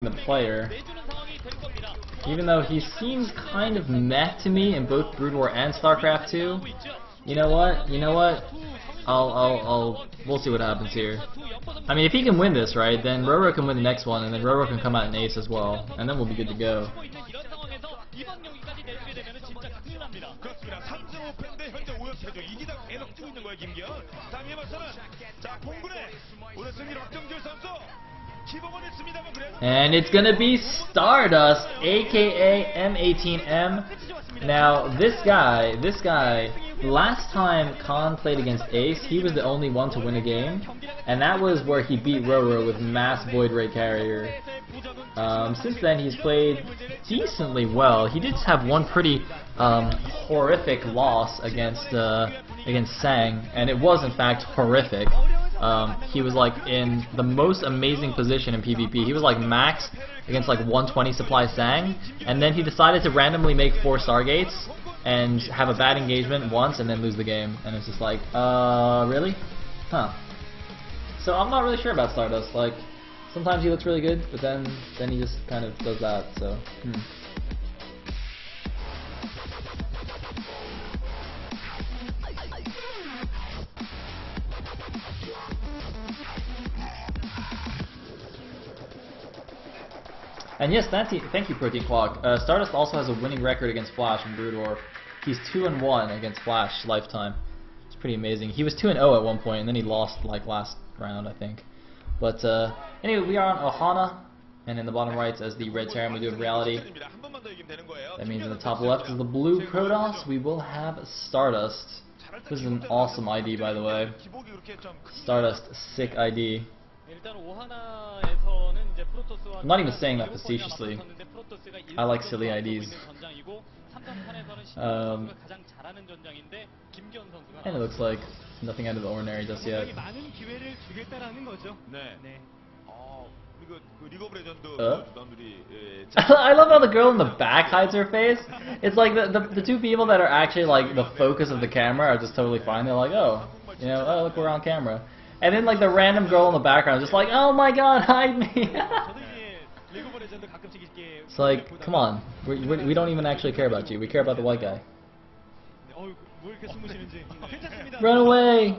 the player, even though he seems kind of meh to me in both Brood War and StarCraft 2. You know what? We'll see what happens here. I mean, if he can win this, right, then Roro can win the next one, and then Roro can come out in ace as well, and then we'll be good to go. And it's gonna be StarDust, aka M18M. Now, this guy, last time Khan played against Ace, he was the only one to win a game, and that was where he beat Roro with Mass Void Ray Carrier. Since then, he's played decently well. He did have one pretty horrific loss against Sang, and it was in fact horrific. He was like in the most amazing position in PvP. He was like max against like 120 supply Sang, and then he decided to randomly make 4 Stargates and have a bad engagement once and then lose the game. And it's just like, really? Huh. So I'm not really sure about StarDust. Like, sometimes he looks really good, but then he just kind of does that, so, And yes, thank you, Protein Clock. StarDust also has a winning record against Flash in Brood War. He's 2-1 against Flash lifetime. It's pretty amazing. He was 2-0 at one point, and then he lost like last round, I think. But anyway, we are on Ohana, and in the bottom right says the red Terran we do have reality. That means in the top left is the blue Protoss. We will have StarDust. This is an awesome ID, by the way. StarDust, sick ID. I'm not even saying that facetiously. I like silly IDs. And it looks like nothing out of the ordinary just yet. I love how the girl in the back hides her face. It's like the two people that are actually like the focus of the camera are just totally fine. They're like, oh, you know, oh look, we're on camera. And then like the random girl in the background is just like, oh my god, hide me. It's like, come on, we don't even actually care about you. We care about the white guy. Run away!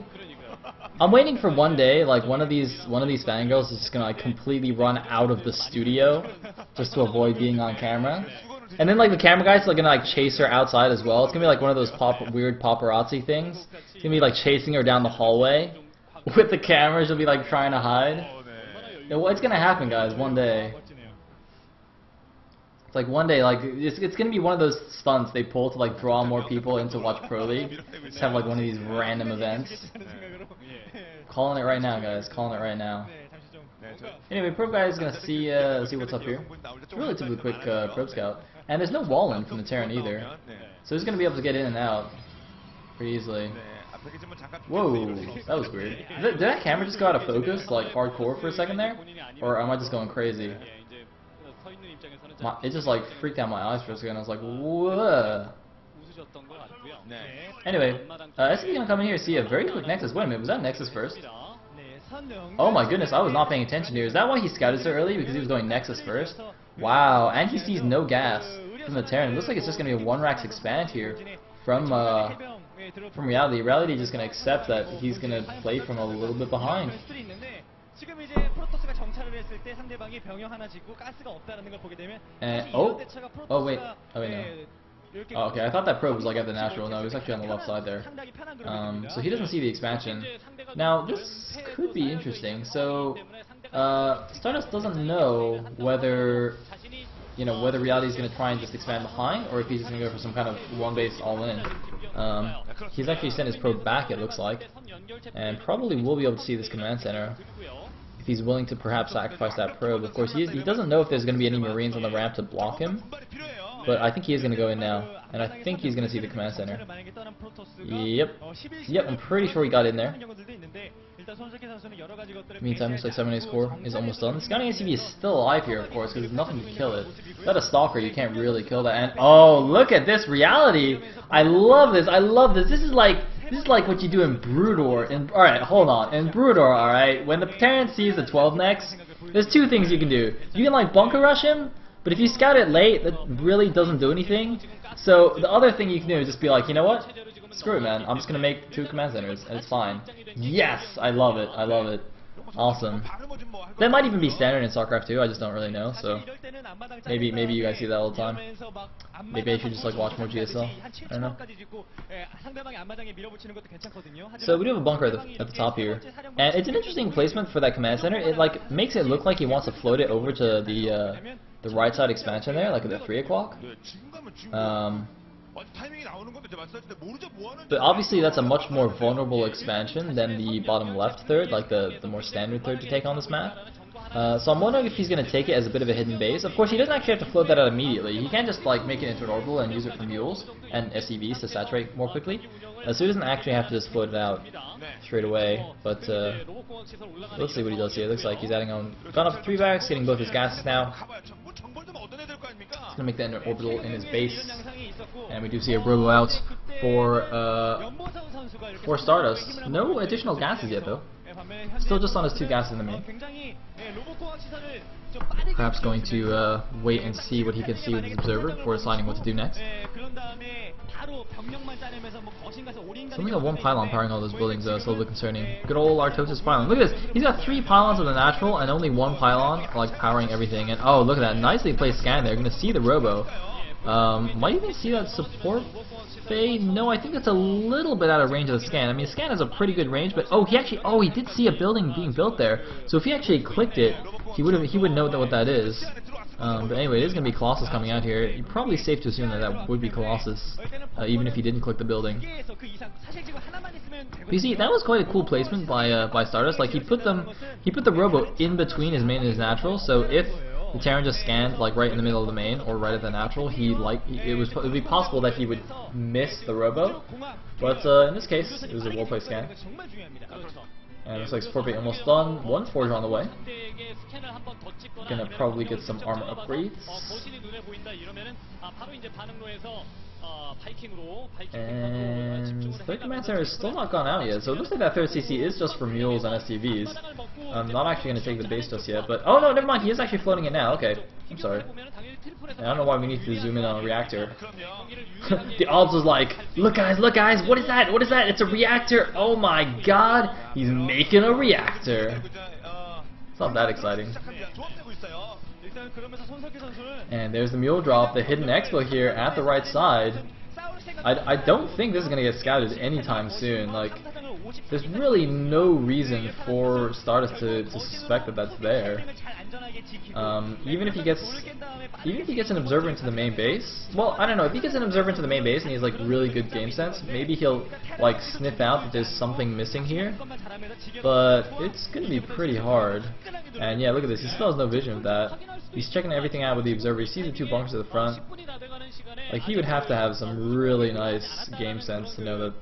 I'm waiting for one day, like one of these fangirls is just gonna like completely run out of the studio just to avoid being on camera. And then like the camera guy's like gonna like chase her outside as well. It's gonna be like one of those weird paparazzi things. It's gonna be like chasing her down the hallway with the camera. She'll be like trying to hide. It's gonna happen, guys, one day. It's like one day, like it's gonna be one of those stunts they pull to like draw more people in to watch Pro League. Just have like one of these random events. Calling it right now, guys. Calling it right now. Anyway, Probe Guy is gonna see what's up here. It's a relatively quick Probe Scout, and there's no wall in from the Terran either, so he's gonna be able to get in and out pretty easily. Whoa, that was weird. Did that camera just go out of focus, like hardcore for a second there? Or am I just going crazy? It just like freaked out my eyes for a second. I was like, whoa. Anyway, SPL gonna come in here and see a very quick Nexus. Wait a minute, was that Nexus first? Oh my goodness, I was not paying attention here. Is that why he scouted so early? Because he was going Nexus first? Wow, and he sees no gas from the Terran. It looks like it's just gonna be a 1-Rax expand here from reality. Reality is just going to accept that he's going to play from a little bit behind. And, oh wait, no. Oh, okay, I thought that probe was like at the natural. No, he was actually on the left side there. So he doesn't see the expansion. Now, this could be interesting. So, StarDust doesn't know whether reality is going to try and just expand behind, or if he's just going to go for some kind of one-base all-in. He's actually sent his probe back, it looks like, and probably will be able to see this command center if he's willing to perhaps sacrifice that probe. Of course, he doesn't know if there's going to be any Marines on the ramp to block him, but I think he is going to go in now, and I think he's going to see the command center. Yep, I'm pretty sure he got in there. Meantime, looks like 784 is almost done. The scouting ACV is still alive here, of course, because there's nothing to kill it. Without a stalker, you can't really kill that. And oh, look at this reality! I love this. I love this. This is like what you do in Brood War. All right, hold on. In Brood War, all right, when the Terran sees the 12 necks, There's two things you can do. You can like bunker rush him, but if you scout it late, that really doesn't do anything. So the other thing you can do is just be like, you know what? Screw it, man. I'm just gonna make 2 command centers, and it's fine. Yes, I love it. I love it. Awesome. That might even be standard in StarCraft 2. I just don't really know. So maybe you guys see that all the time. Maybe I should just like watch more GSL. I don't know. So we do have a bunker at the top here, and it's an interesting placement for that command center. It like makes it look like he wants to float it over to the right side expansion there, like at the 3 o'clock. But obviously that's a much more vulnerable expansion than the bottom left third, like the more standard third to take on this map. So I'm wondering if he's going to take it as a bit of a hidden base. Of course, he doesn't actually have to float that out immediately. He can just like make it into an orbital and use it for mules and SCVs to saturate more quickly. So he doesn't actually have to just float it out straight away. But let's see what he does here. It looks like he's adding on gun up 3 barracks, getting both his gases now. He's gonna make that an orbital in his base, and we do see a robo out for StarDust. No additional gases yet though. Still just on his 2 gases in the main. Perhaps going to wait and see what he can see with his observer before deciding what to do next. Something like 1 pylon powering all those buildings though, it's a little bit concerning. Good old Artosis pylon. Look at this! He's got 3 pylons of the natural and only 1 pylon like powering everything. And oh, look at that! Nicely placed scan there. You're gonna see the robo. Might even see that support fade. No, I think that's a little bit out of range of the scan. I mean, the scan has a pretty good range, but he did see a building being built there. So if he actually clicked it, he would know what that is. But anyway, it is going to be Colossus coming out here. You're probably safe to assume that would be Colossus, even if he didn't click the building. But you see, that was quite a cool placement by StarDust. Like he put the robo in between his main and his natural. So if the Terran just scanned like right in the middle of the main or right at the natural, it would be possible that he would miss the robo. But in this case, it was a well-placed scan. And it looks like support bait almost done. 1 forger on the way. Gonna probably get some armor upgrades. And third command center is still not gone out yet, so it looks like that third CC is just for mules and SCVs. I'm not actually going to take the base just yet, but oh no, never mind, he is actually floating it now. Okay, I'm sorry. I don't know why we need to zoom in on a reactor. The Alps was like, look guys, what is that? What is that? It's a reactor! Oh my god! He's making a reactor! It's not that exciting. And there's the mule drop, the hidden expo here at the right side. I don't think this is going to get scouted anytime soon. Like, there's really no reason for StarDust to suspect that that's there. Even if he gets an observer into the main base, well, I don't know. If he gets an observer into the main base and he has like really good game sense, maybe he'll like sniff out that there's something missing here. But it's gonna be pretty hard. And yeah, look at this. He still has no vision of that. He's checking everything out with the observer. He sees the 2 bunkers at the front. Like he would have to have some really nice game sense to know that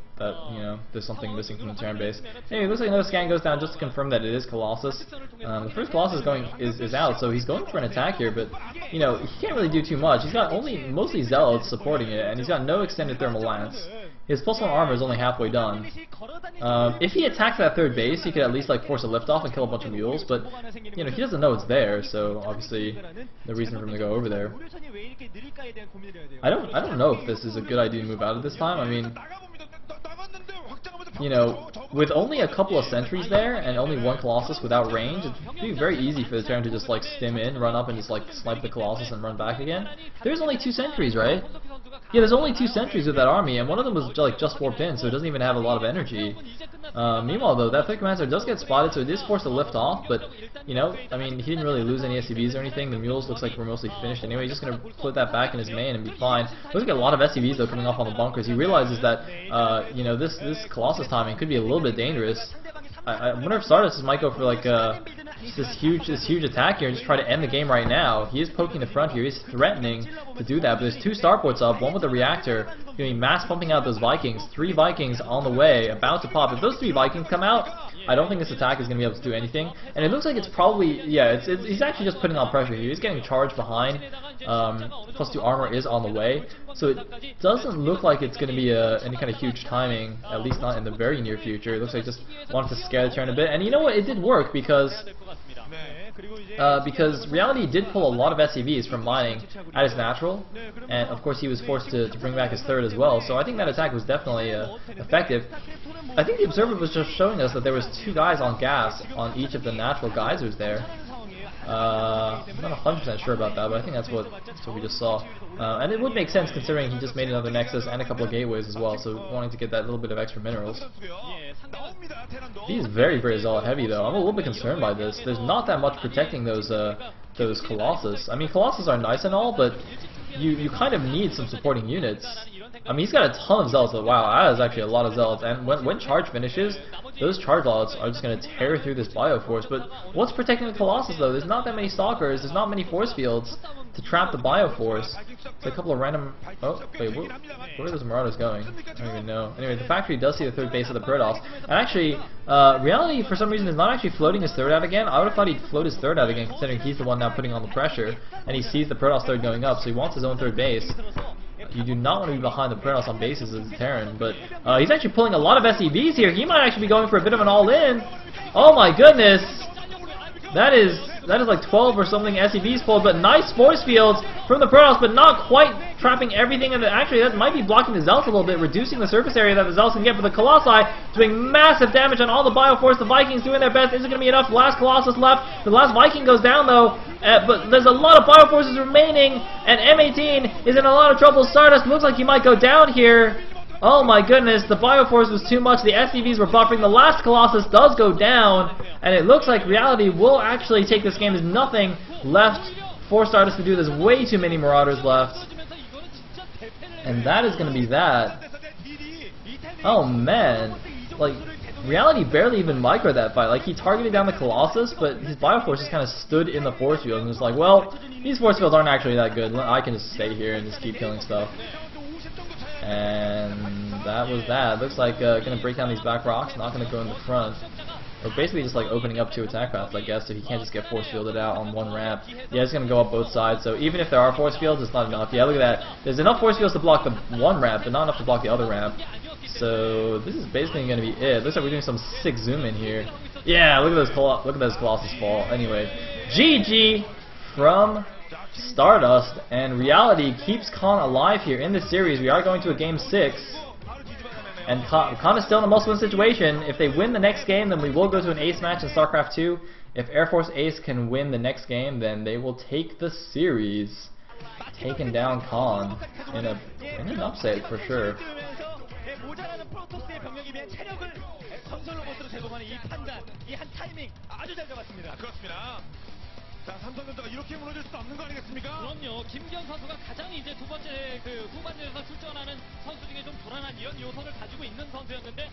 you know there's something missing from the Terran base. Anyway, it looks like another scan goes down just to confirm that it is Colossus. The first Colossus is out, so he's going for an attack here, but you know he can't really do too much. He's got mostly zealots supporting it, and he's got no extended thermal lance. His +1 armor is only halfway done. If he attacks that third base, he could at least like force a liftoff and kill a bunch of mules, but you know he doesn't know it's there, so obviously no reason for him to go over there. I don't know if this is a good idea to move out at this time. I mean, you know, with only a couple of sentries there and only 1 Colossus without range, it'd be very easy for the Terran to just like stim in, run up and just like snipe the Colossus and run back again. There's only 2 sentries, right? Yeah, there's only 2 sentries with that army, and one of them was like just warped in, so it doesn't even have a lot of energy. Meanwhile, though, that 3rd commander does get spotted, so it is forced to lift off, but, you know, I mean, he didn't really lose any SCVs or anything. The mules looks like we're mostly finished anyway. He's just going to put that back in his main and be fine. Looks like a lot of SCVs, though, coming off on the bunkers. He realizes that, you know, this Colossus timing could be a little bit dangerous. I wonder if StarDust might go for, like, this huge attack here and just try to end the game right now. He is poking the front here. He's threatening to do that, but there's 2 starports up, 1 with the reactor, doing mass pumping out those Vikings. 3 Vikings on the way, about to pop. If those 3 Vikings come out, I don't think this attack is going to be able to do anything. And it looks like it's probably, yeah, he's actually just putting on pressure here. He's getting charged behind. +2 armor is on the way. So it doesn't look like it's going to be any kind of huge timing, at least not in the very near future. It looks like just wanted to scare the Terran a bit. And you know what? It did work because because Reality did pull a lot of SCVs from mining at his natural, and of course he was forced to bring back his third as well, so I think that attack was definitely effective. I think the observer was just showing us that there was 2 guys on gas on each of the natural geysers there. I'm not 100% sure about that, but I think that's what we just saw. And it would make sense considering he just made another Nexus and a couple of gateways as well, so wanting to get that little bit of extra minerals. He's very, very Zealot heavy though. I'm a little bit concerned by this. There's not that much protecting those Colossus. I mean, Colossus are nice and all, but you kind of need some supporting units. I mean, he's got a ton of Zealots. Wow, that is actually a lot of Zealots. And when charge finishes, those charge Zealots are just going to tear through this Bioforce. But what's protecting the Colossus, though? There's not that many Stalkers. There's not many force fields to trap the Bioforce. It's a couple of random... Oh, wait, where are those Marauders going? I don't even know. Anyway, the factory does see the third base of the Protoss. And actually, Reality, for some reason, is not actually floating his third out again. I would have thought he'd float his third out again, considering he's the one now putting on the pressure. And he sees the Protoss third going up, so he wants his own third base. You do not want to be behind the Protoss on bases as a Terran, but he's actually pulling a lot of SCVs here. He might actually be going for a bit of an all-in. Oh my goodness! That is like 12 or something SCVs pulled, but nice force fields from the Protoss, but not quite trapping everything. And actually, that might be blocking the Zealots a little bit, reducing the surface area that the Zealots can get. But the Colossi doing massive damage on all the Bioforce. The Vikings doing their best. Is it going to be enough? Last Colossus left. The last Viking goes down though, but there's a lot of Bioforces remaining, and M18 is in a lot of trouble. StarDust looks like he might go down here. Oh my goodness, the Bioforce was too much, the SCVs were buffering, the last Colossus does go down, and it looks like Reality will actually take this game. There's nothing left for StarDust to do, there's way too many Marauders left. And that is going to be that. Oh man, like, Reality barely even microed that fight. Like, he targeted down the Colossus, but his Bioforce just kind of stood in the force field and was like, well, these force fields aren't actually that good, I can just stay here and just keep killing stuff. And that was that. Looks like gonna break down these back rocks, not gonna go in the front. Or basically just like opening up 2 attack paths, I guess, if he can't just get force fielded out on one ramp. Yeah, it's gonna go up both sides, so even if there are force fields, it's not enough. Yeah, look at that. There's enough force fields to block the one ramp, but not enough to block the other ramp. So this is basically gonna be it. Looks like we're doing some sick zoom in here. Yeah, look at those Colossus fall. Anyway, GG from StarDust, and Reality keeps Khan alive here in this series. We are going to a game 6, and Khan is still in a must-win situation. If they win the next game, then we will go to an ace match in StarCraft 2. If Air Force Ace can win the next game, then they will take the series, taking down Khan in an upset for sure. 자, 삼성전자가 이렇게 무너질 수 없는 거 아니겠습니까? 그럼요. 김기현 선수가 가장 이제 후반전에서 출전하는 선수 중에 좀 불안한 이런 요소를 가지고 있는 선수였는데